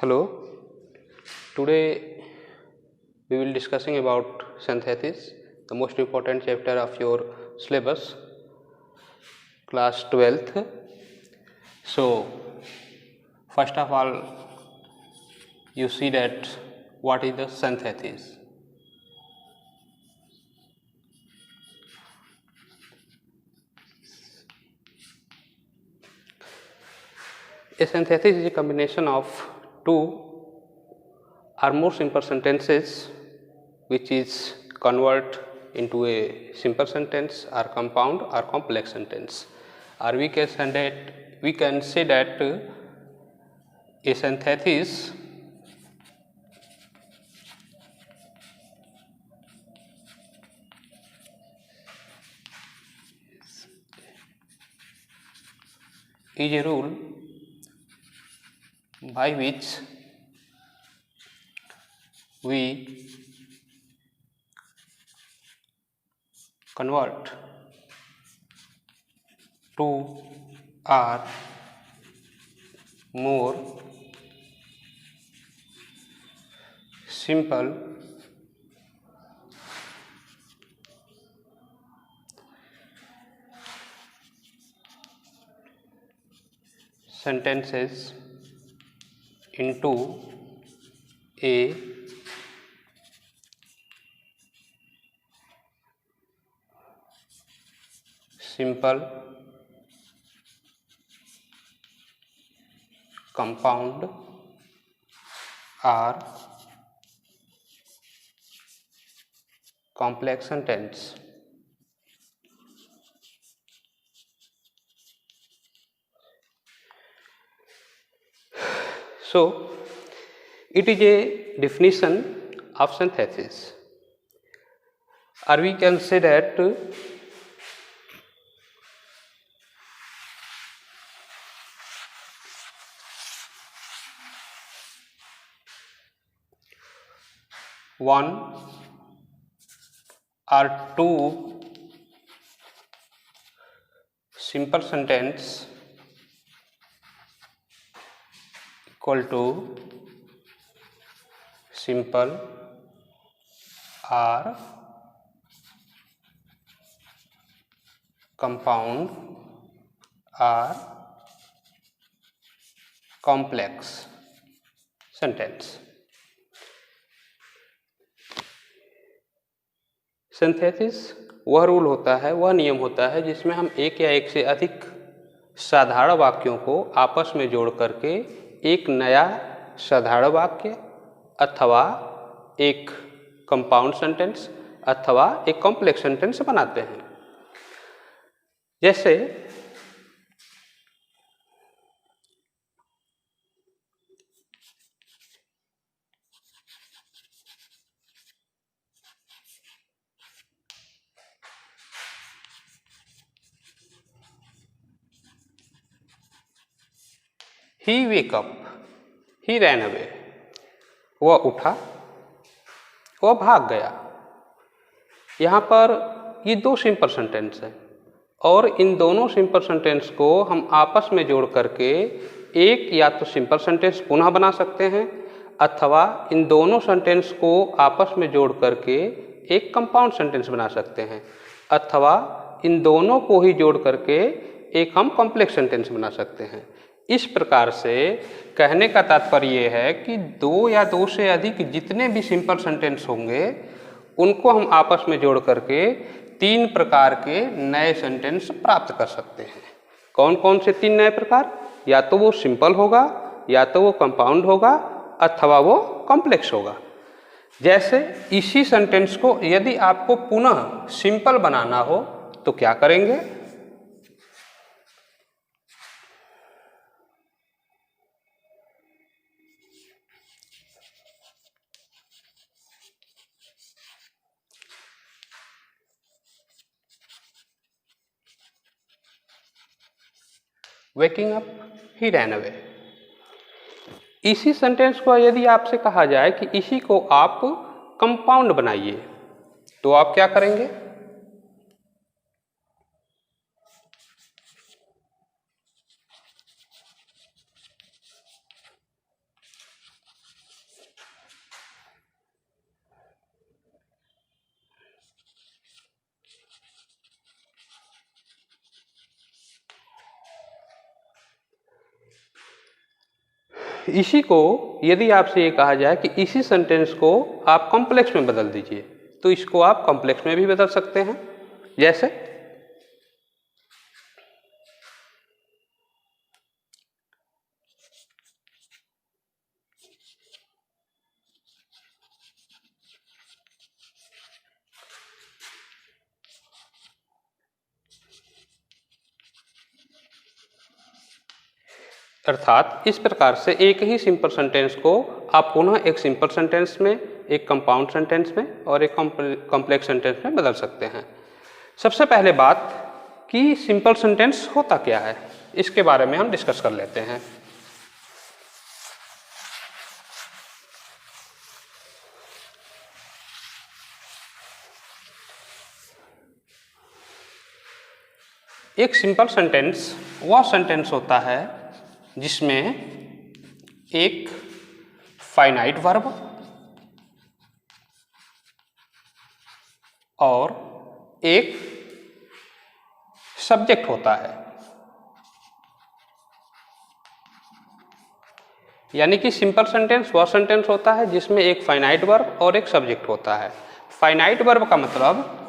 Hello, today we will discussing about synthesis, the most important chapter of your syllabus, class 12th. So, first of all, you see that what is the synthesis. A synthesis is a combination of two or more simple sentences which is convert into a simple sentence or compound or complex sentence, or we can say that a synthesis is a rule by which we convert two or more simple sentences into a simple compound or complex sentence. So, it is a definition of synthesis, or we can say that one or two simple sentence equal to simple or compound or complex sentence. Synthesis वह rule होता है, वह नियम होता है जिसमें हम एक या एक से अधिक साधारण वाक्यों को आपस में जोड़ करके एक नया साधारण वाक्य अथवा एक कंपाउंड सेंटेंस अथवा एक कॉम्प्लेक्स सेंटेंस बनाते हैं। जैसे he wake up, he ran away, वह उठा, वह भाग गया। यहाँ पर ये दो सिंपल सेंटेंस है और इन दोनों सिंपल सेंटेंस को हम आपस में जोड़ करके एक या तो सिंपल सेंटेंस पुनः बना सकते हैं अथवा इन दोनों सेंटेंस को आपस में जोड़ करके एक कंपाउंड सेंटेंस बना सकते हैं अथवा इन दोनों को ही जोड़ करके एक हम कॉम्प्लेक्स सेंटेंस बना सकते हैं। इस प्रकार से कहने का तात्पर्य ये है कि दो या दो से अधिक जितने भी सिंपल सेंटेंस होंगे उनको हम आपस में जोड़ करके तीन प्रकार के नए सेंटेंस प्राप्त कर सकते हैं। कौन कौन से तीन नए प्रकार? या तो वो सिंपल होगा, या तो वो कंपाउंड होगा अथवा वो कॉम्प्लेक्स होगा। जैसे इसी सेंटेंस को यदि आपको पुनः सिंपल बनाना हो तो क्या करेंगे? Waking up, he ran away। इसी सेंटेंस को यदि आपसे कहा जाए कि इसी को आप कंपाउंड बनाइए तो आप क्या करेंगे? इसी को यदि आपसे ये कहा जाए कि इसी सेंटेंस को आप कॉम्प्लेक्स में बदल दीजिए, तो इसको आप कॉम्प्लेक्स में भी बदल सकते हैं। जैसे अर्थात इस प्रकार से एक ही सिंपल सेंटेंस को आप पुनः एक सिंपल सेंटेंस में, एक कंपाउंड सेंटेंस में और एक कॉम्प्लेक्स सेंटेंस में बदल सकते हैं। सबसे पहले बात कि सिंपल सेंटेंस होता क्या है, इसके बारे में हम डिस्कस कर लेते हैं। एक सिंपल सेंटेंस वह सेंटेंस होता है जिसमें एक फाइनाइट वर्ब और एक सब्जेक्ट होता है। यानी कि सिंपल सेंटेंस वह सेंटेंस होता है जिसमें एक फाइनाइट वर्ब और एक सब्जेक्ट होता है। फाइनाइट वर्ब का मतलब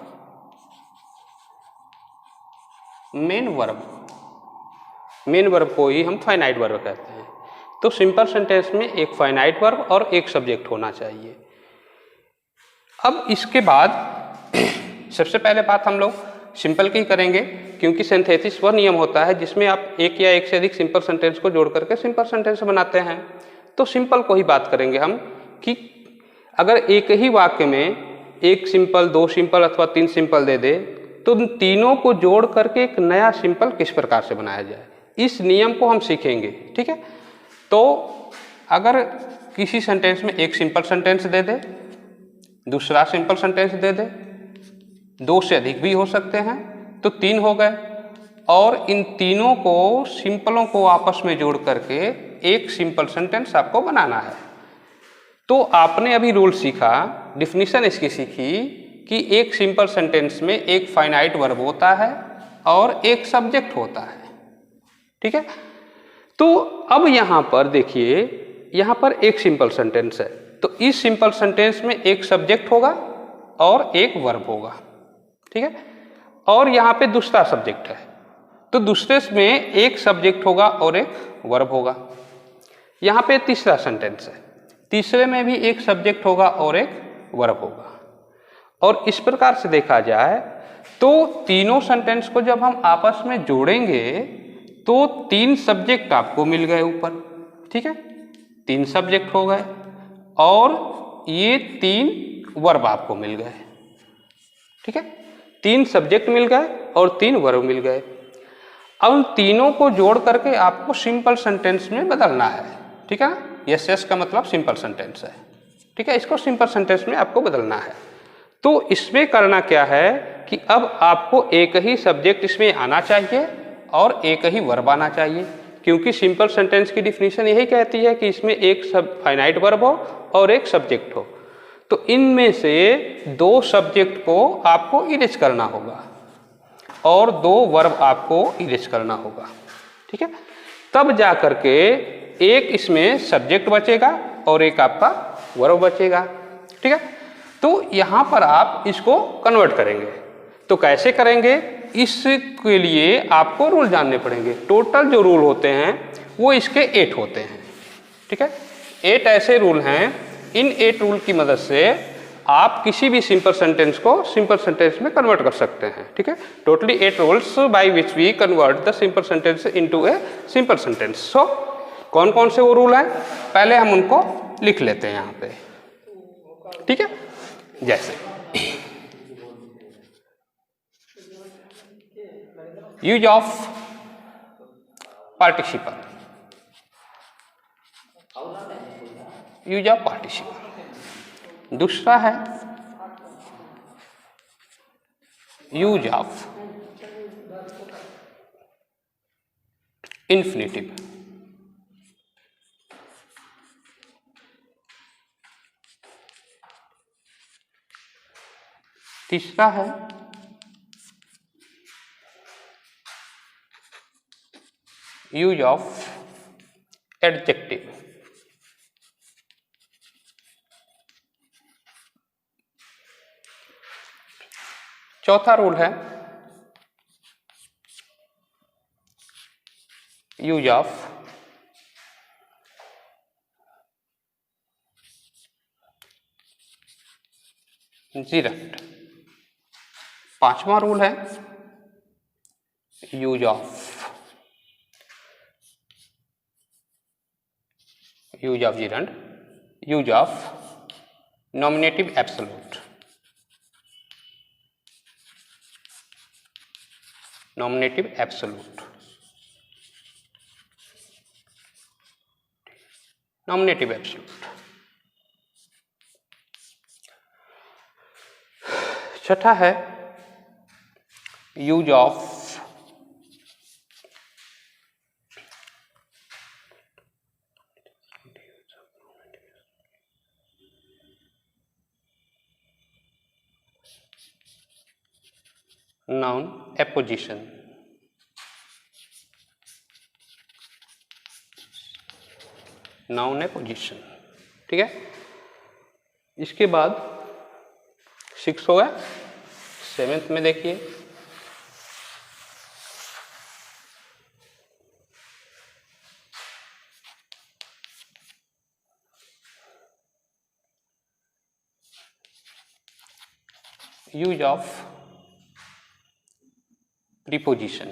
मेन वर्ब को ही हम फाइनाइट वर्ब कहते हैं। तो सिंपल सेंटेंस में एक फाइनाइट वर्ब और एक सब्जेक्ट होना चाहिए। अब इसके बाद सबसे पहले बात हम लोग सिंपल की करेंगे, क्योंकि सिंथेसिस वह नियम होता है जिसमें आप एक या एक से अधिक सिंपल सेंटेंस को जोड़ करके सिंपल सेंटेंस बनाते हैं। तो सिंपल को ही बात करेंगे हम कि अगर एक ही वाक्य में एक सिंपल, दो सिंपल अथवा तीन सिंपल दे दे तो उन तीनों को जोड़ करके एक नया सिंपल किस प्रकार से बनाया जाए, इस नियम को हम सीखेंगे। ठीक है, तो अगर किसी सेंटेंस में एक सिंपल सेंटेंस दे दे, दूसरा सिंपल सेंटेंस दे दे, दो से अधिक भी हो सकते हैं, तो तीन हो गए, और इन तीनों को सिंपलों को आपस में जोड़ करके एक सिंपल सेंटेंस आपको बनाना है। तो आपने अभी रूल सीखा, डिफिनीशन इसकी सीखी कि एक सिंपल सेंटेंस में एक फाइनाइट वर्ब होता है और एक सब्जेक्ट होता है। ठीक है, तो अब यहाँ पर देखिए, यहाँ पर एक सिंपल सेंटेंस है, तो इस सिंपल सेंटेंस में एक सब्जेक्ट होगा और एक वर्ब होगा। ठीक है, और यहाँ पे दूसरा सब्जेक्ट है, तो दूसरे में एक सब्जेक्ट होगा और एक वर्ब होगा। यहाँ पे तीसरा सेंटेंस है, तीसरे में भी एक सब्जेक्ट होगा और एक वर्ब होगा। और इस प्रकार से देखा जाए तो तीनों सेंटेंस को जब हम आपस में जोड़ेंगे तो तीन सब्जेक्ट आपको मिल गए ऊपर। ठीक है, तीन सब्जेक्ट हो गए और ये तीन वर्ब आपको मिल गए। ठीक है, तीन सब्जेक्ट मिल गए और तीन वर्ब मिल गए। अब उन तीनों को जोड़ करके आपको सिंपल सेंटेंस में बदलना है। ठीक है, यस यस का मतलब सिंपल सेंटेंस है। ठीक है, इसको सिंपल सेंटेंस में आपको बदलना है। तो इसमें करना क्या है कि अब आपको एक ही सब्जेक्ट इसमें आना चाहिए और एक ही वर्ब आना चाहिए, क्योंकि सिंपल सेंटेंस की डिफिनीशन यही कहती है कि इसमें एक फाइनाइट वर्ब हो और एक सब्जेक्ट हो। तो इनमें से दो सब्जेक्ट को आपको इरेज करना होगा और दो वर्ब आपको इरेज करना होगा। ठीक है, तब जा करके एक इसमें सब्जेक्ट बचेगा और एक आपका वर्ब बचेगा। ठीक है, तो यहाँ पर आप इसको कन्वर्ट करेंगे। तो कैसे करेंगे, इसके लिए आपको रूल जानने पड़ेंगे। टोटल जो रूल होते हैं वो इसके 8 होते हैं। ठीक है, 8 ऐसे रूल हैं, इन 8 रूल की मदद से आप किसी भी सिंपल सेंटेंस को सिंपल सेंटेंस में कन्वर्ट कर सकते हैं। ठीक है, totally 8 rules by which we convert the simple sentence into a simple sentence. So कौन कौन से वो रूल हैं, पहले हम उनको लिख लेते हैं यहाँ पे। ठीक है, जैसे use of participle, use of participle. दूसरा है यूज ऑफ इन्फिनिटिव। तीसरा है यूज ऑफ एडजेक्टिव। चौथा रूल है यूज ऑफ जीरेंट। पांचवा रूल है use of gerund, use of nominative absolute. Nominative absolute, nominative absolute. छठा है use of noun apposition. Noun apposition, ठीक है। इसके बाद 6 हो गया। 7th में देखिए use of preposition.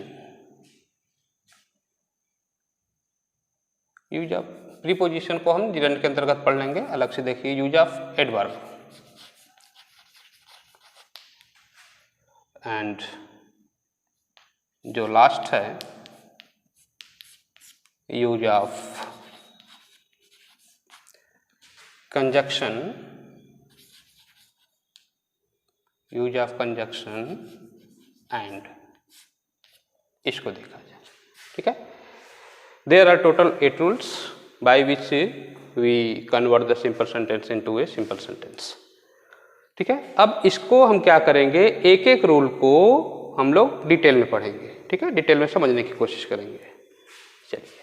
Use of preposition को हम जिरेंट के अंतर्गत पढ़ लेंगे। अलग से देखिए यूज ऑफ एडवर्ब एंड जो लास्ट है use of conjunction. Use of conjunction and, इसको देखा जाए, ठीक है। There are total 8 rules by which we convert the simple sentence into a simple sentence, ठीक है। अब इसको हम क्या करेंगे, एक एक रूल को हम लोग डिटेल में पढ़ेंगे, ठीक है। डिटेल में समझने की कोशिश करेंगे। चलिए,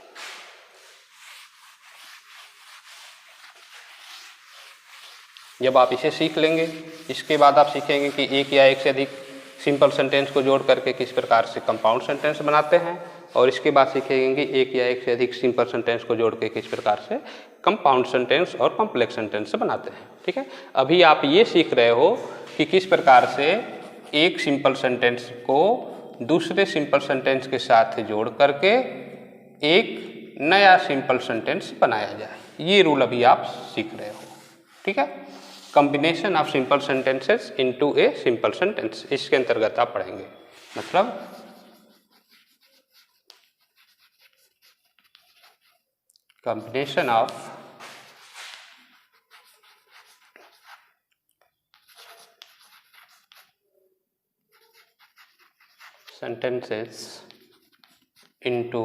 जब आप इसे सीख लेंगे, इसके बाद आप सीखेंगे कि एक या एक से अधिक सिंपल सेंटेंस को जोड़ करके किस प्रकार से कंपाउंड सेंटेंस बनाते हैं, और इसके बाद सीखेंगे कि एक या एक से अधिक सिंपल सेंटेंस को जोड़ के किस प्रकार से कंपाउंड सेंटेंस और कॉम्प्लेक्स सेंटेंस बनाते हैं, ठीक है। अभी आप ये सीख रहे हो कि किस प्रकार से एक सिंपल सेंटेंस को दूसरे सिंपल सेंटेंस के साथ जोड़ करके एक नया सिंपल सेंटेंस बनाया जाए। ये रूल अभी आप सीख रहे हो, ठीक है। Combination of simple sentences into a simple sentence, इसके अंतर्गत आप पढ़ेंगे। मतलब combination of sentences into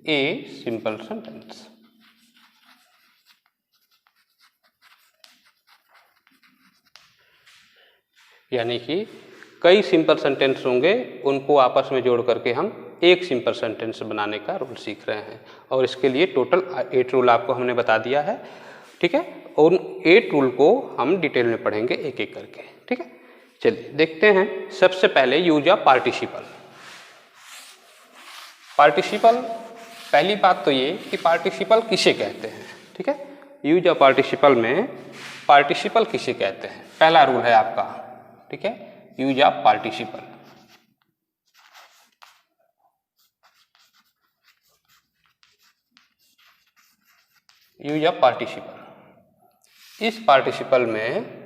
a simple sentence। यानी कि कई सिंपल सेंटेंस होंगे, उनको आपस में जोड़ करके हम एक सिंपल सेंटेंस बनाने का रूल सीख रहे हैं, और इसके लिए टोटल 8 रूल आपको हमने बता दिया है, ठीक है। और 8 रूल को हम डिटेल में पढ़ेंगे एक एक करके, ठीक है। चलिए देखते हैं। सबसे पहले यूज ऑफ पार्टिसिपल। पार्टिसिपल, पहली बात तो ये कि पार्टिसिपल किसे कहते हैं, ठीक है। यूज ऑफ पार्टिसिपल में पार्टिसिपल किसे कहते हैं, पहला रूल है आपका, ठीक है। Use of participle, use of participle. इस पार्टिसिपल में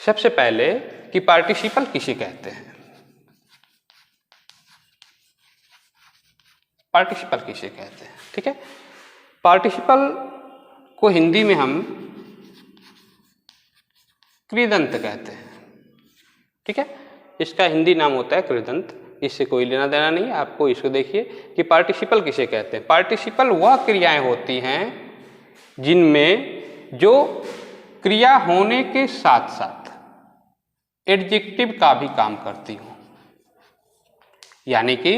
सबसे पहले कि पार्टिसिपल किसे कहते हैं, पार्टिसिपल किसे कहते हैं, ठीक है। पार्टिसिपल को हिंदी में हम कृदंत कहते हैं, ठीक है। इसका हिंदी नाम होता है कृदंत, इससे कोई लेना देना नहीं है आपको। इसको देखिए कि पार्टिसिपल किसे कहते हैं। पार्टिसिपल वह क्रियाएं होती हैं जिनमें जो क्रिया होने के साथ साथ एडजेक्टिव का भी काम करती हो। यानी कि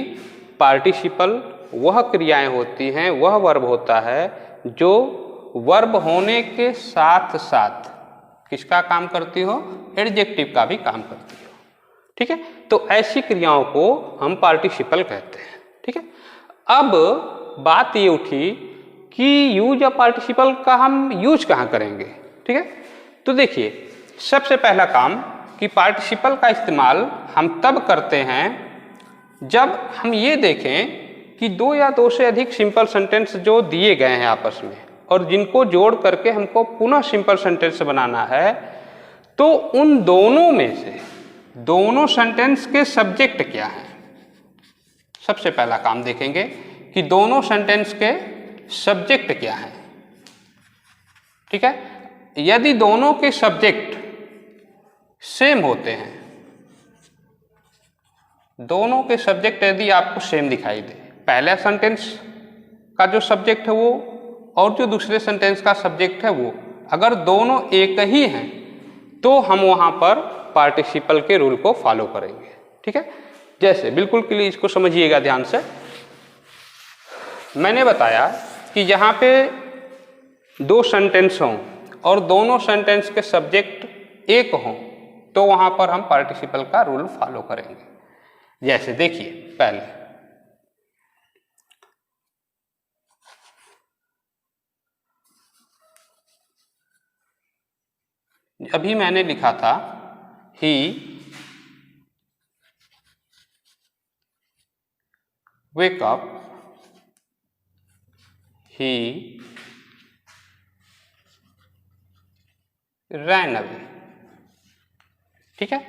पार्टिसिपल वह क्रियाएं होती हैं, वह वर्ब होता है जो वर्ब होने के साथ साथ किसका काम करती हो, एडजेक्टिव का भी काम करती हो। ठीक है, तो ऐसी क्रियाओं को हम पार्टिसिपल कहते हैं। ठीक है, अब बात ये उठी कि यूज ऑफ पार्टिसिपल का हम यूज कहाँ करेंगे। ठीक है, तो देखिए सबसे पहला काम कि पार्टिसिपल का इस्तेमाल हम तब करते हैं जब हम ये देखें कि दो या दो से अधिक सिंपल सेंटेंस जो दिए गए हैं आपस में और जिनको जोड़ करके हमको पुनः सिंपल सेंटेंस बनाना है, तो उन दोनों में से दोनों सेंटेंस के सब्जेक्ट क्या हैं। सबसे पहला काम देखेंगे कि दोनों सेंटेंस के सब्जेक्ट क्या हैं। ठीक है, यदि दोनों के सब्जेक्ट सेम होते हैं, दोनों के सब्जेक्ट यदि आपको सेम दिखाई दे, पहला सेंटेंस का जो सब्जेक्ट है वो और जो दूसरे सेंटेंस का सब्जेक्ट है वो, अगर दोनों एक ही हैं तो हम वहां पर पार्टिसिपल के रूल को फॉलो करेंगे। ठीक है, जैसे बिल्कुल क्लियर इसको समझिएगा ध्यान से। मैंने बताया कि यहाँ पे दो सेंटेंस हों और दोनों सेंटेंस के सब्जेक्ट एक हों तो वहां पर हम पार्टिसिपल का रूल फॉलो करेंगे। जैसे देखिए पहले अभी मैंने लिखा था ही वेक अप, ही रैन अवे। ठीक है,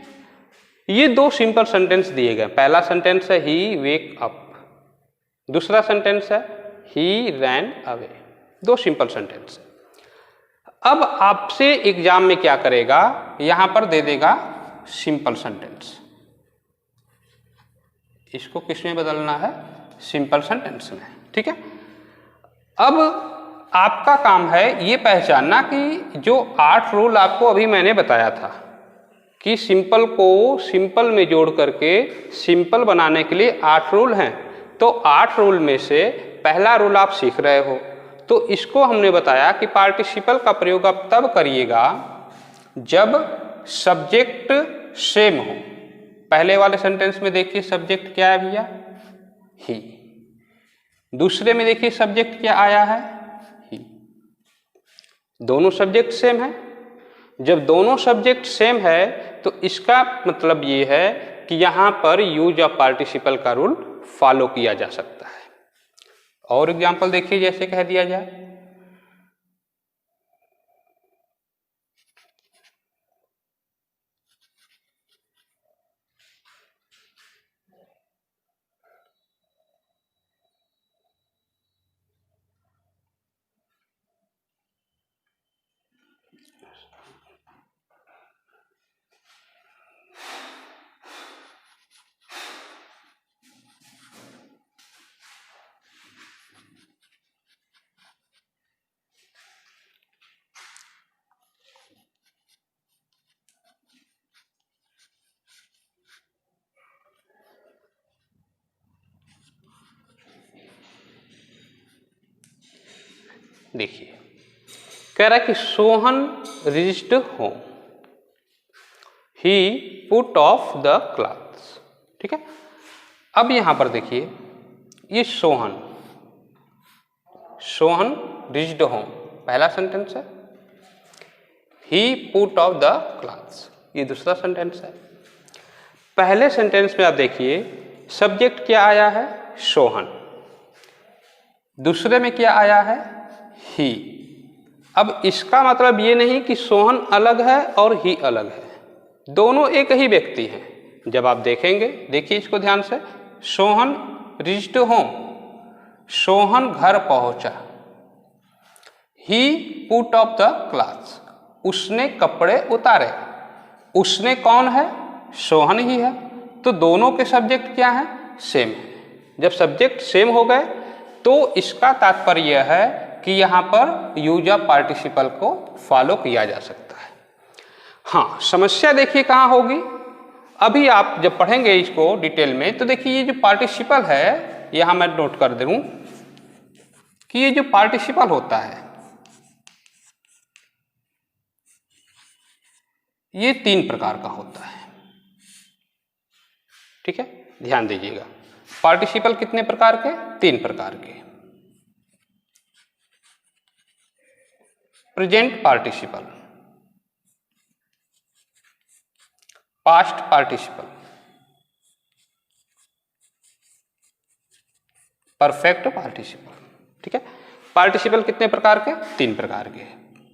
ये दो सिंपल सेंटेंस दिए गए। पहला सेंटेंस है ही वेक अप, दूसरा सेंटेंस है ही रैन अवे, दो सिंपल सेंटेंस। अब आपसे एग्जाम में क्या करेगा, यहां पर दे देगा सिंपल सेंटेंस, इसको किसमें बदलना है, सिंपल सेंटेंस में। ठीक है, अब आपका काम है ये पहचानना कि जो 8 रूल आपको अभी मैंने बताया था कि सिंपल को सिंपल में जोड़ करके सिंपल बनाने के लिए 8 रूल हैं, तो 8 रूल में से पहला रूल आप सीख रहे हो, तो इसको हमने बताया कि पार्टिसिपल का प्रयोग आप तब करिएगा जब सब्जेक्ट सेम हो। पहले वाले सेंटेंस में देखिए सब्जेक्ट क्या है भैया, ही। दूसरे में देखिए सब्जेक्ट क्या आया है, ही। दोनों सब्जेक्ट सेम है। जब दोनों सब्जेक्ट सेम है तो इसका मतलब ये है कि यहां पर यूज ऑफ पार्टिसिपल का रूल फॉलो किया जा सकता है। और एग्जांपल देखिए, जैसे कह दिया जाए देखिए कह रहा है कि Sohan reached home, he put off the clothes. ठीक है, अब यहां पर देखिए ये सोहन, सोहन रीच्ड होम पहला सेंटेंस है, ही पुट ऑफ द क्लॉथ्स ये दूसरा सेंटेंस है। पहले सेंटेंस में आप देखिए सब्जेक्ट क्या आया है, सोहन। दूसरे में क्या आया है, ही। अब इसका मतलब ये नहीं कि सोहन अलग है और ही अलग है, दोनों एक ही व्यक्ति हैं। जब आप देखेंगे, देखिए इसको ध्यान से, सोहन रीच्ड होम, सोहन घर पहुंचा। ही पुट ऑफ द क्लॉथ्स, उसने कपड़े उतारे। उसने कौन है, सोहन ही है, तो दोनों के सब्जेक्ट क्या है, सेम है। जब सब्जेक्ट सेम हो गए तो इसका तात्पर्य यह है कि यहां पर यूज ऑफ पार्टिसिपल को फॉलो किया जा सकता है। हाँ, समस्या देखिए कहां होगी, अभी आप जब पढ़ेंगे इसको डिटेल में तो देखिए ये जो पार्टिसिपल है, यहां मैं नोट कर दूं कि ये जो पार्टिसिपल होता है ये 3 प्रकार का होता है। ठीक है, ध्यान दीजिएगा। पार्टिसिपल कितने प्रकार के? 3 प्रकार के। Present participle, past participle, perfect participle. ठीक है, पार्टिसिपल कितने प्रकार के? 3 प्रकार के।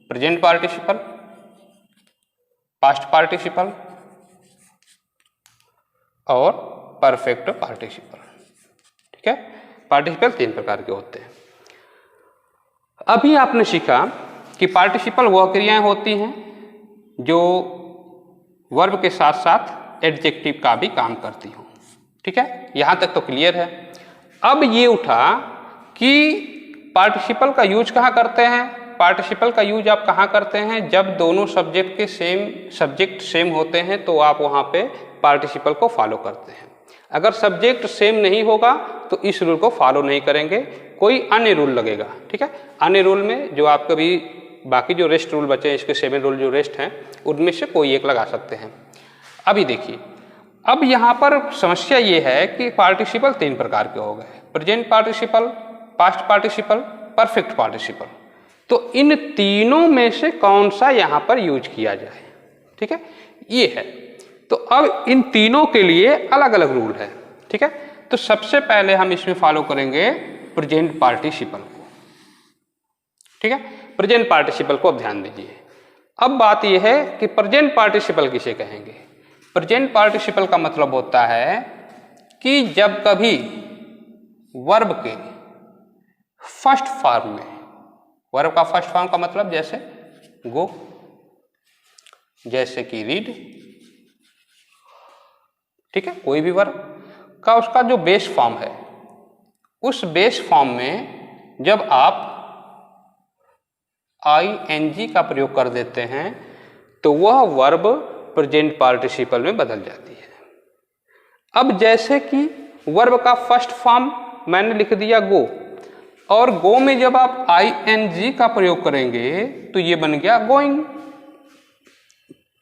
प्रेजेंट पार्टिसिपल, पास्ट पार्टिसिपल और परफेक्ट पार्टिसिपल। ठीक है, पार्टिसिपल 3 प्रकार के होते हैं। अभी आपने सीखा कि पार्टिसिपल वह क्रियाएं होती हैं जो वर्ब के साथ साथ एडजेक्टिव का भी काम करती हो। ठीक है, यहां तक तो क्लियर है। अब ये उठा कि पार्टिसिपल का यूज कहाँ करते हैं? पार्टिसिपल का यूज आप कहाँ करते हैं? जब दोनों सब्जेक्ट के सब्जेक्ट सेम होते हैं तो आप वहाँ पे पार्टिसिपल को फॉलो करते हैं। अगर सब्जेक्ट सेम नहीं होगा तो इस रूल को फॉलो नहीं करेंगे, कोई अन्य रूल लगेगा। ठीक है, अन्य रूल में जो आप कभी बाकी जो रेस्ट रूल बचे हैं, इसके 7 रूल जो रेस्ट हैं, उनमें से कोई एक लगा सकते हैं। अभी देखिए, अब यहाँ पर समस्या ये है कि पार्टिसिपल 3 प्रकार के हो गए, present participle, past participle, perfect participle. तो इन तीनों में से कौन सा यहाँ पर यूज किया जाए? ठीक है, ये है। तो अब इन तीनों के लिए अलग अलग रूल है। ठीक है, तो सबसे पहले हम इसमें फॉलो करेंगे प्रेजेंट पार्टिसिपल को। ठीक है, प्रेजेंट पार्टिसिपल को अब ध्यान दीजिए। अब बात यह है कि प्रेजेंट पार्टिसिपल किसे कहेंगे? प्रेजेंट पार्टिसिपल का मतलब होता है कि जब कभी वर्ब के फर्स्ट फॉर्म में, वर्ब का फर्स्ट फॉर्म का मतलब जैसे गो, जैसे कि रीड, ठीक है, कोई भी वर्ब का उसका जो बेस फॉर्म है, उस बेस फॉर्म में जब आप ing का प्रयोग कर देते हैं तो वह वर्ब प्रेजेंट पार्टिसिपल में बदल जाती है। अब जैसे कि वर्ब का फर्स्ट फॉर्म मैंने लिख दिया गो, और गो में जब आप ing का प्रयोग करेंगे तो ये बन गया गोइंग।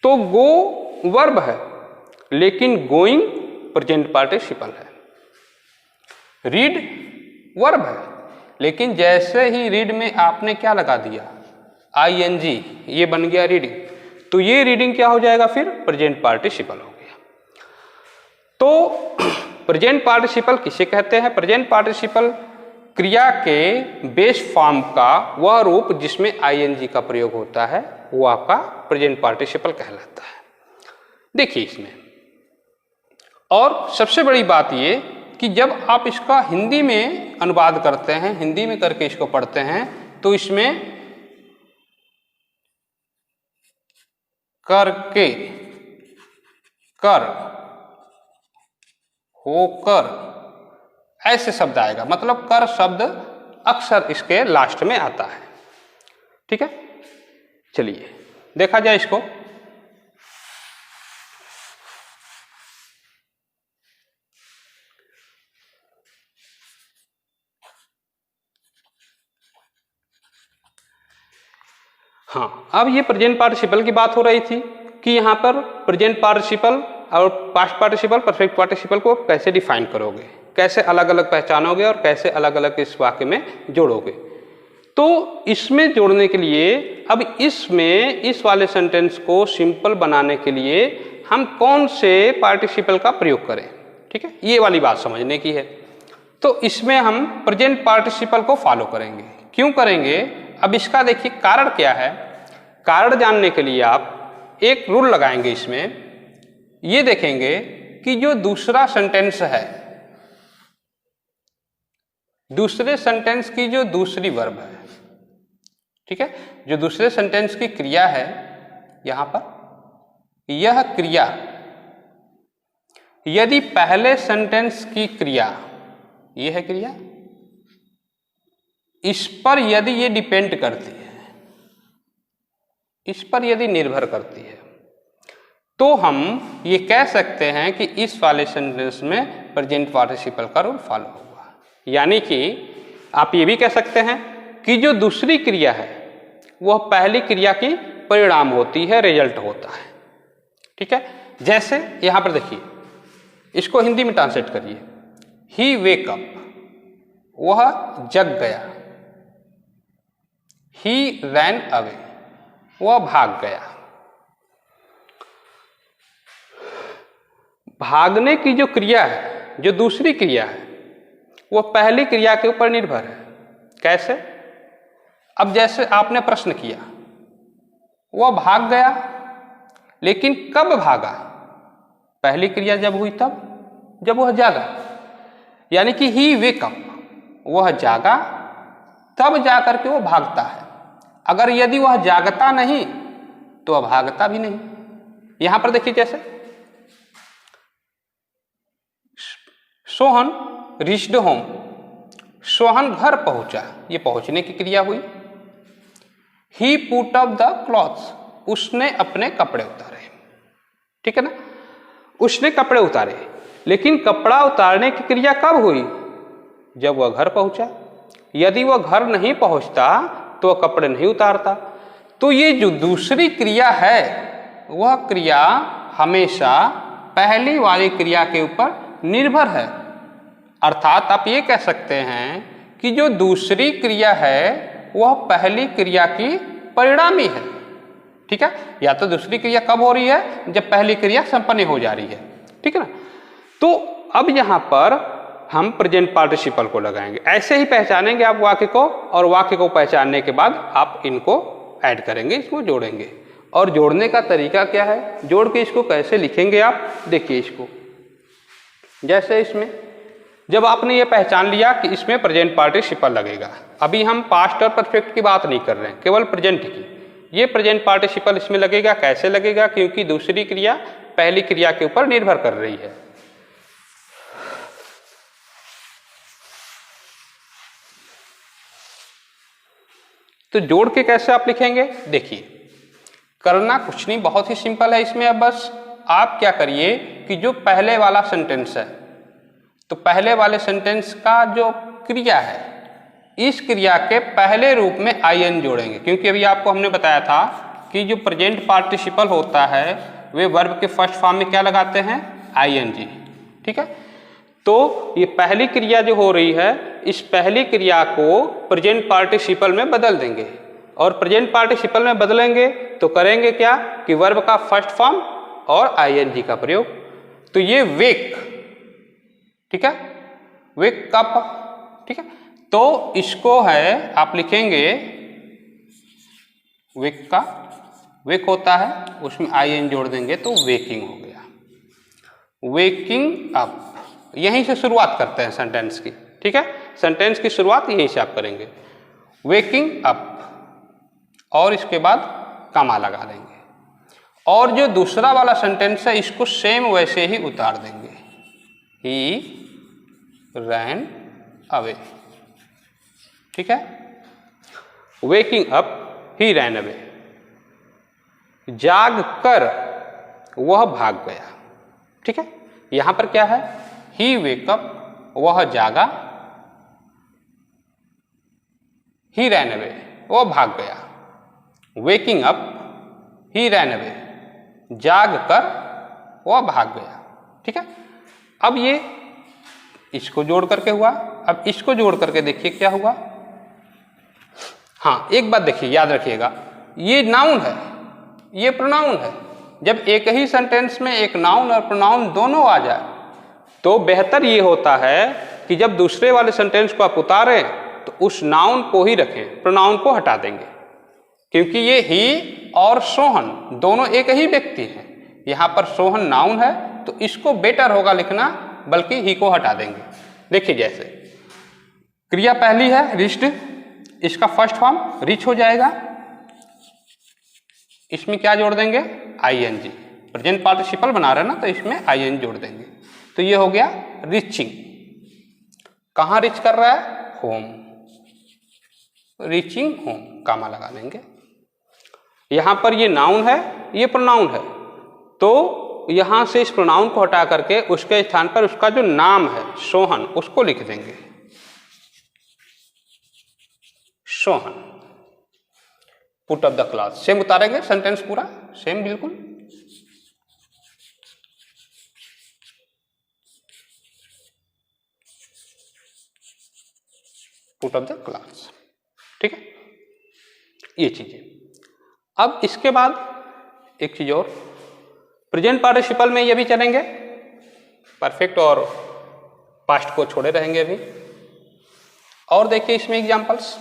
तो गो वर्ब है लेकिन गोइंग प्रेजेंट पार्टिसिपल है। रीड वर्ब है लेकिन जैसे ही रीड में आपने क्या लगा दिया? ing, ये बन गया रीडिंग। तो ये रीडिंग क्या हो जाएगा? फिर प्रेजेंट पार्टिसिपल हो गया। तो प्रेजेंट पार्टिसिपल किसे कहते हैं? प्रेजेंट पार्टिसिपल क्रिया के बेस फॉर्म का वह रूप जिसमें ing का प्रयोग होता है, वो आपका प्रेजेंट पार्टिसिपल कहलाता है। देखिए इसमें, और सबसे बड़ी बात ये कि जब आप इसका हिंदी में अनुवाद करते हैं, हिंदी में करके इसको पढ़ते हैं, तो इसमें करके, कर, होकर ऐसे शब्द आएगा। मतलब कर शब्द अक्सर इसके लास्ट में आता है। ठीक है, चलिए देखा जाए इसको। हाँ, अब ये प्रेजेंट पार्टिसिपल की बात हो रही थी कि यहाँ पर प्रेजेंट पार्टिसिपल और पास्ट पार्टिसिपल, परफेक्ट पार्टिसिपल को कैसे डिफाइन करोगे, कैसे अलग अलग पहचानोगे और कैसे अलग अलग इस वाक्य में जोड़ोगे। तो इसमें जोड़ने के लिए, अब इसमें इस वाले सेंटेंस को सिंपल बनाने के लिए हम कौन से पार्टिसिपल का प्रयोग करें? ठीक है, ये वाली बात समझने की है। तो इसमें हम प्रेजेंट पार्टिसिपल को फॉलो करेंगे। क्यों करेंगे? अब इसका देखिए कारण क्या है। कारण जानने के लिए आप एक रूल लगाएंगे। इसमें ये देखेंगे कि जो दूसरा सेंटेंस है, दूसरे सेंटेंस की जो दूसरी वर्ब है, ठीक है, जो दूसरे सेंटेंस की क्रिया है, यहां पर यह क्रिया यदि पहले सेंटेंस की क्रिया, यह है क्रिया, इस पर यदि ये डिपेंड करती है, इस पर यदि निर्भर करती है, तो हम ये कह सकते हैं कि इस वाले सेंटेंस में प्रेजेंट पार्टिसिपल का रूल फॉलो होगा। यानी कि आप ये भी कह सकते हैं कि जो दूसरी क्रिया है वह पहली क्रिया की परिणाम होती है, रिजल्ट होता है। ठीक है, जैसे यहां पर देखिए, इसको हिंदी में ट्रांसलेट करिए। ही वेक अप, वह जग गया। ही रैन अवे, वह भाग गया। भागने की जो क्रिया है, जो दूसरी क्रिया है, वो पहली क्रिया के ऊपर निर्भर है। कैसे? अब जैसे आपने प्रश्न किया, वह भाग गया, लेकिन कब भागा? पहली क्रिया जब हुई तब, जब वह जागा। यानी कि ही वेक अप, वह जागा, तब जाकर के वो भागता है। अगर यदि वह जागता नहीं तो वह भागता भी नहीं। यहां पर देखिए, जैसे सोहन रीच्ड होम, सोहन घर पहुंचा, ये पहुंचने की क्रिया हुई। ही पुट अप द क्लॉथ्स, उसने अपने कपड़े उतारे। ठीक है ना, उसने कपड़े उतारे। लेकिन कपड़ा उतारने की क्रिया कब हुई? जब वह घर पहुंचा। यदि वह घर नहीं पहुंचता तो वह कपड़े नहीं उतारता। तो ये जो दूसरी क्रिया है, वह क्रिया हमेशा पहली वाली क्रिया के ऊपर निर्भर है। अर्थात आप ये कह सकते हैं कि जो दूसरी क्रिया है वह पहली क्रिया की परिणामी है। ठीक है, या तो दूसरी क्रिया कब हो रही है? जब पहली क्रिया संपन्न हो जा रही है। ठीक है ना। तो अब यहां पर हम प्रेजेंट पार्टिसिपल को लगाएंगे। ऐसे ही पहचानेंगे आप वाक्य को, और वाक्य को पहचानने के बाद आप इनको ऐड करेंगे, इसको जोड़ेंगे। और जोड़ने का तरीका क्या है, जोड़ के इसको कैसे लिखेंगे आप देखिए। इसको जैसे इसमें जब आपने ये पहचान लिया कि इसमें प्रेजेंट पार्टिसिपल लगेगा, अभी हम पास्ट और परफेक्ट की बात नहीं कर रहे हैं, केवल प्रेजेंट की। ये प्रेजेंट पार्टिसिपल इसमें लगेगा। कैसे लगेगा? क्योंकि दूसरी क्रिया पहली क्रिया के ऊपर निर्भर कर रही है। तो जोड़ के कैसे आप लिखेंगे देखिए। करना कुछ नहीं, बहुत ही सिंपल है इसमें। अब बस आप क्या करिए कि जो पहले वाला सेंटेंस है, तो पहले वाले सेंटेंस का जो क्रिया है, इस क्रिया के पहले रूप में आईएन जोड़ेंगे। क्योंकि अभी आपको हमने बताया था कि जो प्रेजेंट पार्टिसिपल होता है वे वर्ब के फर्स्ट फॉर्म में क्या लगाते हैं? आईएनजी। ठीक है, तो ये पहली क्रिया जो हो रही है, इस पहली क्रिया को प्रेजेंट पार्टिसिपल में बदल देंगे। और प्रेजेंट पार्टिसिपल में बदलेंगे तो करेंगे क्या कि वर्ब का फर्स्ट फॉर्म और आईएनजी का प्रयोग। तो ये वेक, ठीक है, वेक अप। ठीक है, तो इसको है आप लिखेंगे वेक का, वेक होता है, उसमें आईएन जोड़ देंगे तो वेकिंग हो गया, वेकिंग अप। यहीं से शुरुआत करते हैं सेंटेंस की। ठीक है, सेंटेंस की शुरुआत यहीं से आप करेंगे, वेकिंग अप, और इसके बाद कॉमा लगा देंगे। और जो दूसरा वाला सेंटेंस है इसको सेम वैसे ही उतार देंगे, ही रैन अवे। ठीक है, वेकिंग अप, ही रैन अवे, जाग कर वह भाग गया। ठीक है, यहां पर क्या है? ही वेकअप, वह जागा, ही रैन अवे, वह भाग गया। वेकिंग अप, ही रैन अवे, जाग कर वह भाग गया। ठीक है, अब ये इसको जोड़ करके हुआ। अब इसको जोड़ करके देखिए क्या हुआ। हाँ, एक बात देखिए, याद रखिएगा, ये नाउन है, ये प्रोनाउन है। जब एक ही सेंटेंस में एक नाउन और प्रोनाउन दोनों आ जाए तो बेहतर ये होता है कि जब दूसरे वाले सेंटेंस को आप उतारें तो उस नाउन को ही रखें, प्रोनाउन को हटा देंगे। क्योंकि ये ही और सोहन दोनों एक ही व्यक्ति हैं। यहां पर सोहन नाउन है तो इसको बेटर होगा लिखना, बल्कि ही को हटा देंगे। देखिए, जैसे क्रिया पहली है रिच्ड, इसका फर्स्ट फॉर्म रिच हो जाएगा। इसमें क्या जोड़ देंगे? आईएनजी। प्रेजेंट पार्टिसिपल बना रहे हैं ना, तो इसमें आईएनजी जोड़ देंगे। तो ये हो गया रिचिंग। कहां रिच कर रहा है? होम, रीचिंग होम, कॉमा लगा देंगे। यहां पर ये नाउन है, ये प्रोनाउन है, तो यहां से इस प्रोनाउन को हटा करके उसके स्थान पर उसका जो नाम है सोहन, उसको लिख देंगे Sohan. Put up the cloth, same उतारेंगे सेंटेंस पूरा सेम बिल्कुल। Put off the class. ठीक है, ये चीजें। अब इसके बाद एक चीज और, प्रेजेंट पार्टिसिपल में ये भी चलेंगे, परफेक्ट और पास्ट को छोड़े रहेंगे अभी। और देखिए इसमें examples,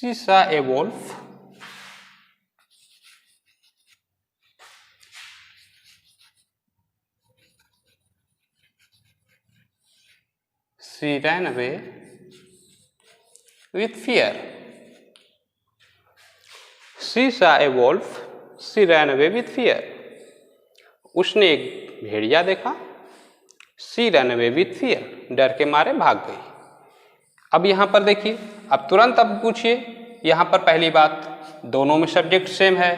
she saw a wolf, she ran away with fear. She saw a wolf, she ran away with fear. उसने एक भेड़िया देखा, she ran away with fear, डर के मारे भाग गई। अब यहां पर देखिए, अब तुरंत अब पूछिए, यहां पर पहली बात दोनों में सब्जेक्ट सेम है,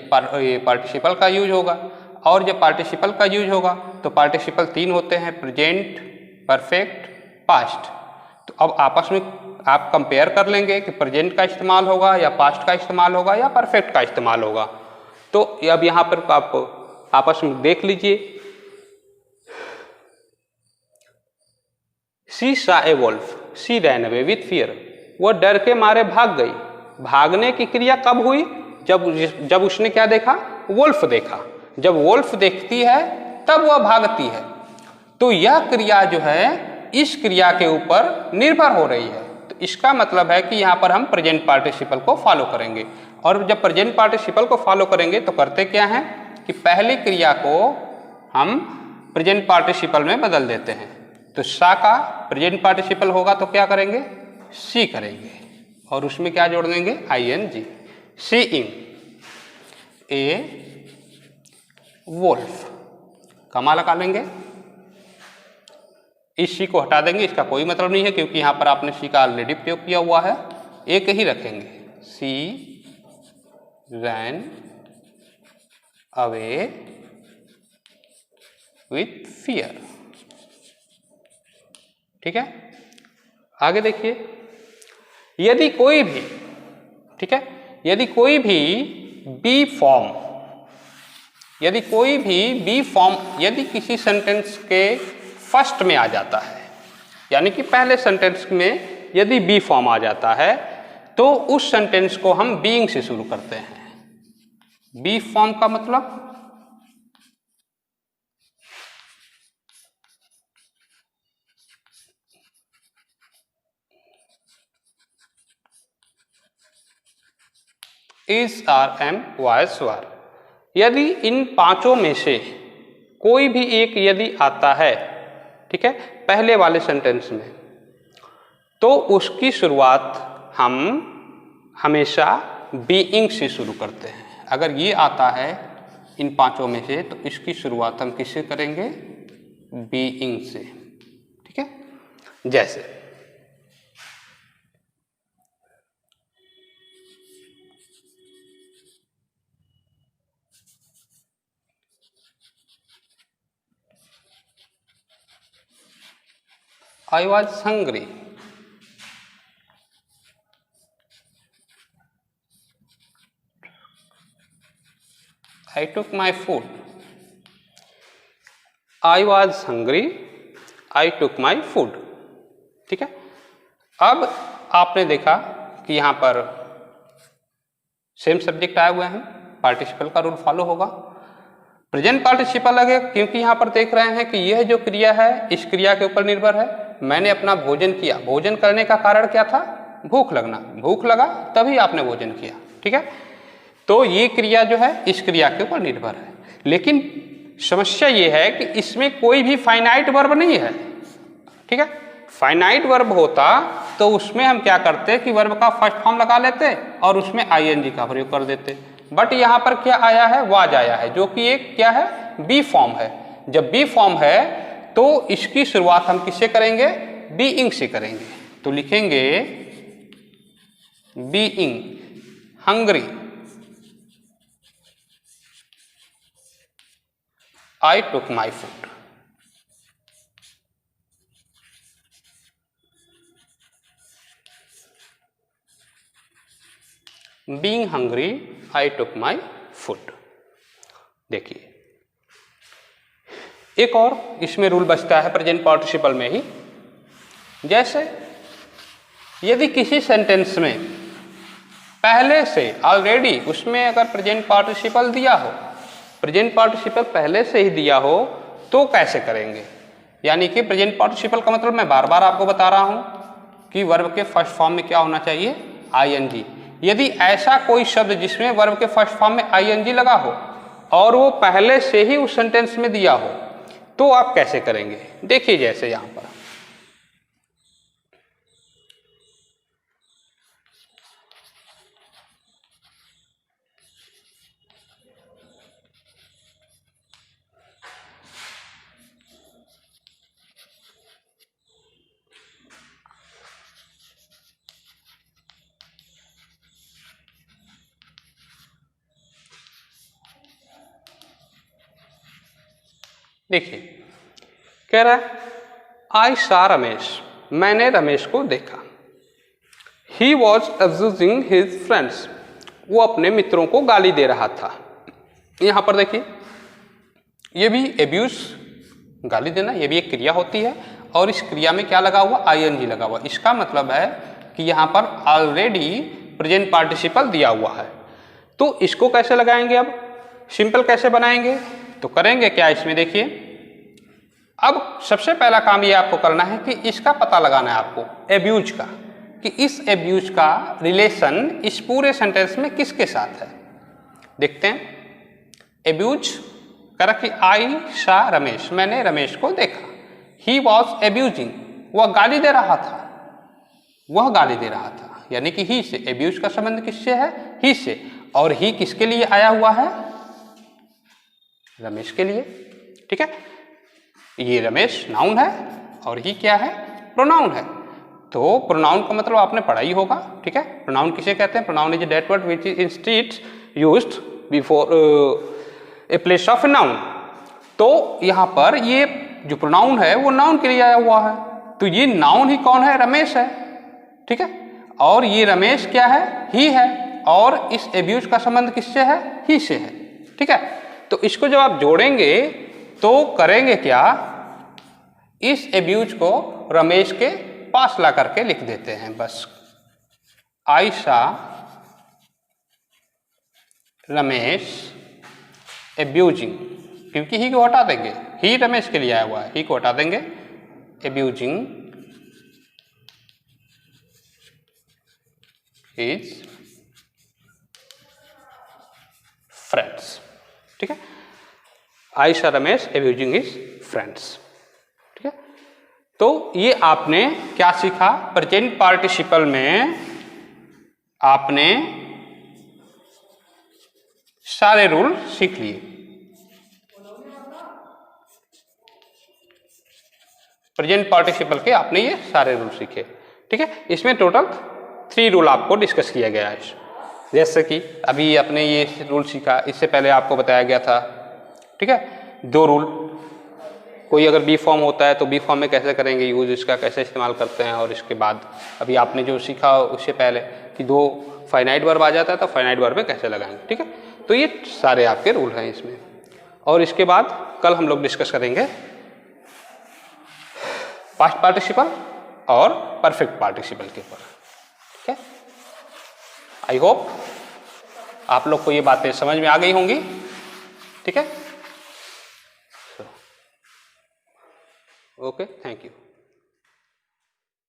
पार्टिसिपल का यूज होगा, और जब पार्टिसिपल का यूज होगा तो पार्टिसिपल तीन होते हैं, प्रेजेंट, परफेक्ट, पास्ट। तो अब आपस में आप कंपेयर कर लेंगे कि प्रेजेंट का इस्तेमाल होगा या पास्ट का इस्तेमाल होगा या परफेक्ट का इस्तेमाल होगा। तो अब यहाँ पर आप आपस में देख लीजिए, she saw a wolf, she ran away with fear, वो डर के मारे भाग गई। भागने की क्रिया कब हुई? जब उसने क्या देखा? वोल्फ देखा। जब वोल्फ देखती है तब वह भागती है। तो यह क्रिया जो है इस क्रिया के ऊपर निर्भर हो रही है। तो इसका मतलब है कि यहाँ पर हम प्रेजेंट पार्टिसिपल को फॉलो करेंगे, और जब प्रेजेंट पार्टिसिपल को फॉलो करेंगे तो करते क्या हैं कि पहली क्रिया को हम प्रेजेंट पार्टिसिपल में बदल देते हैं। तो सा का प्रेजेंट पार्टिसिपल होगा तो क्या करेंगे? सी करेंगे, और उसमें क्या जोड़ देंगे? ING। सीइंग ए वोल्फ, कमा लगा लेंगे, इस सी को हटा देंगे, इसका कोई मतलब नहीं है क्योंकि यहां पर आपने सी का ऑलरेडी प्रयोग किया हुआ है, एक ही रखेंगे, सी रैन अवे विथ फियर। ठीक है, आगे देखिए, यदि कोई भी, ठीक है, यदि कोई भी बी फॉर्म, यदि कोई भी बी फॉर्म यदि किसी सेंटेंस के फर्स्ट में आ जाता है, यानी कि पहले सेंटेंस में यदि बी फॉर्म आ जाता है तो उस सेंटेंस को हम बीइंग से शुरू करते हैं। बी फॉर्म का मतलब इज, आर, एम, वाज, वर। यदि इन पांचों में से कोई भी एक यदि आता है, ठीक है, पहले वाले सेंटेंस में, तो उसकी शुरुआत हम हमेशा बीइंग से शुरू करते हैं। अगर ये आता है इन पांचों में से तो इसकी शुरुआत हम किससे करेंगे? बीइंग से। ठीक है, जैसे I was hungry. I took my food. I was hungry. I took my food. ठीक है, अब आपने देखा कि यहां पर सेम सब्जेक्ट आए हुए हैं, पार्टिसिपल का रूल फॉलो होगा। प्रेजेंट पार्टिसिपल लगे क्योंकि यहां पर देख रहे हैं कि यह जो क्रिया है इस क्रिया के ऊपर निर्भर है। मैंने अपना भोजन किया, भोजन करने का कारण क्या था? भूख लगना, भूख लगा तभी आपने भोजन किया। ठीक है, तो ये क्रिया जो है इस क्रिया के ऊपर निर्भर है। लेकिन समस्या ये है कि इसमें कोई भी फाइनाइट वर्ब नहीं है। ठीक है, फाइनाइट वर्ब होता तो उसमें हम क्या करते कि वर्ब का फर्स्ट फॉर्म लगा लेते और उसमें ING का प्रयोग कर देते। बट यहां पर क्या आया है? वाज आया है, जो कि एक क्या है? बी फॉर्म है। जब बी फॉर्म है तो इसकी शुरुआत हम किससे करेंगे? बीइंग से करेंगे। तो लिखेंगे being hungry, I took my food. Being hungry, I took my food. देखिए एक और इसमें रूल बचता है प्रेजेंट पार्टिसिपल में ही। जैसे यदि किसी सेंटेंस में पहले से ऑलरेडी उसमें अगर प्रेजेंट पार्टिसिपल दिया हो, प्रेजेंट पार्टिसिपल पहले से ही दिया हो, तो कैसे करेंगे? यानी कि प्रेजेंट पार्टिसिपल का मतलब मैं बार बार आपको बता रहा हूं कि वर्ब के फर्स्ट फॉर्म में क्या होना चाहिए? आईएनजी। यदि ऐसा कोई शब्द जिसमें वर्ब के फर्स्ट फॉर्म में आईएनजी लगा हो और वो पहले से ही उस सेंटेंस में दिया हो, तो आप कैसे करेंगे? देखिए जैसे यहां पर देखिए कह रहा है आई सा रमेश, मैंने रमेश को देखा। He was abusing his friends, वो अपने मित्रों को गाली दे रहा था। यहां पर देखिए ये भी एब्यूज, गाली देना, ये भी एक क्रिया होती है और इस क्रिया में क्या लगा हुआ? आईएनजी लगा हुआ। इसका मतलब है कि यहां पर ऑलरेडी प्रेजेंट पार्टिसिपल दिया हुआ है। तो इसको कैसे लगाएंगे? अब सिंपल कैसे बनाएंगे? तो करेंगे क्या इसमें देखिए, अब सबसे पहला काम ये आपको करना है कि इसका पता लगाना है आपको एब्यूज का, कि इस एब्यूज का रिलेशन इस पूरे सेंटेंस में किसके साथ है। देखते हैं। एब्यूज करा कि आई सा रमेश, मैंने रमेश को देखा। ही वॉज एब्यूजिंग, वह गाली दे रहा था, वह गाली दे रहा था, यानी कि ही से। एब्यूज का संबंध किससे है? ही से। और ही किसके लिए आया हुआ है? रमेश के लिए। ठीक है, ये रमेश नाउन है और ही क्या है? प्रोनाउन है। तो प्रोनाउन का मतलब आपने पढ़ा ही होगा। ठीक है, प्रोनाउन किसे कहते हैं? Pronoun is that word which is instead used before a place of noun. तो यहां पर ये जो प्रोनाउन है वो नाउन के लिए आया हुआ है। तो ये नाउन ही कौन है? रमेश है। ठीक है, और ये रमेश क्या है? ही है। और इस एब्यूज का संबंध किससे है? ही से है। ठीक है, तो इसको जब आप जोड़ेंगे तो करेंगे क्या? इस एब्यूज को रमेश के पास ला करके लिख देते हैं बस। आई सा रमेश एब्यूजिंग, क्योंकि ही को हटा देंगे, ही रमेश के लिए आया हुआ है, ही को हटा देंगे। Abusing his friends. ठीक है, आई सा रमेश एब्यूजिंग हिज फ्रेंड्स। ठीक है, तो ये आपने क्या सीखा? प्रेजेंट पार्टिसिपल में आपने सारे रूल सीख लिए। प्रेजेंट पार्टिसिपल के आपने ये सारे रूल सीखे। ठीक है, इसमें टोटल 3 रूल आपको डिस्कस किया गया है। जैसे कि अभी आपने ये रूल सीखा, इससे पहले आपको बताया गया था। ठीक है, 2 रूल। कोई अगर बी फॉर्म होता है तो बी फॉर्म में कैसे करेंगे यूज, इसका कैसे इस्तेमाल करते हैं। और इसके बाद अभी आपने जो सीखा उससे पहले कि 2 फाइनाइट वर्ब आ जाता है तो फाइनाइट वर्ब में कैसे लगाएंगे। ठीक है, तो ये सारे आपके रूल हैं इसमें। और इसके बाद कल हम लोग डिस्कस करेंगे पास्ट पार्टिसिपल और परफेक्ट पार्टिसिपल के ऊपर। ठीक है, आई होप आप लोग को ये बातें समझ में आ गई होंगी। ठीक है, ओके, थैंक यू।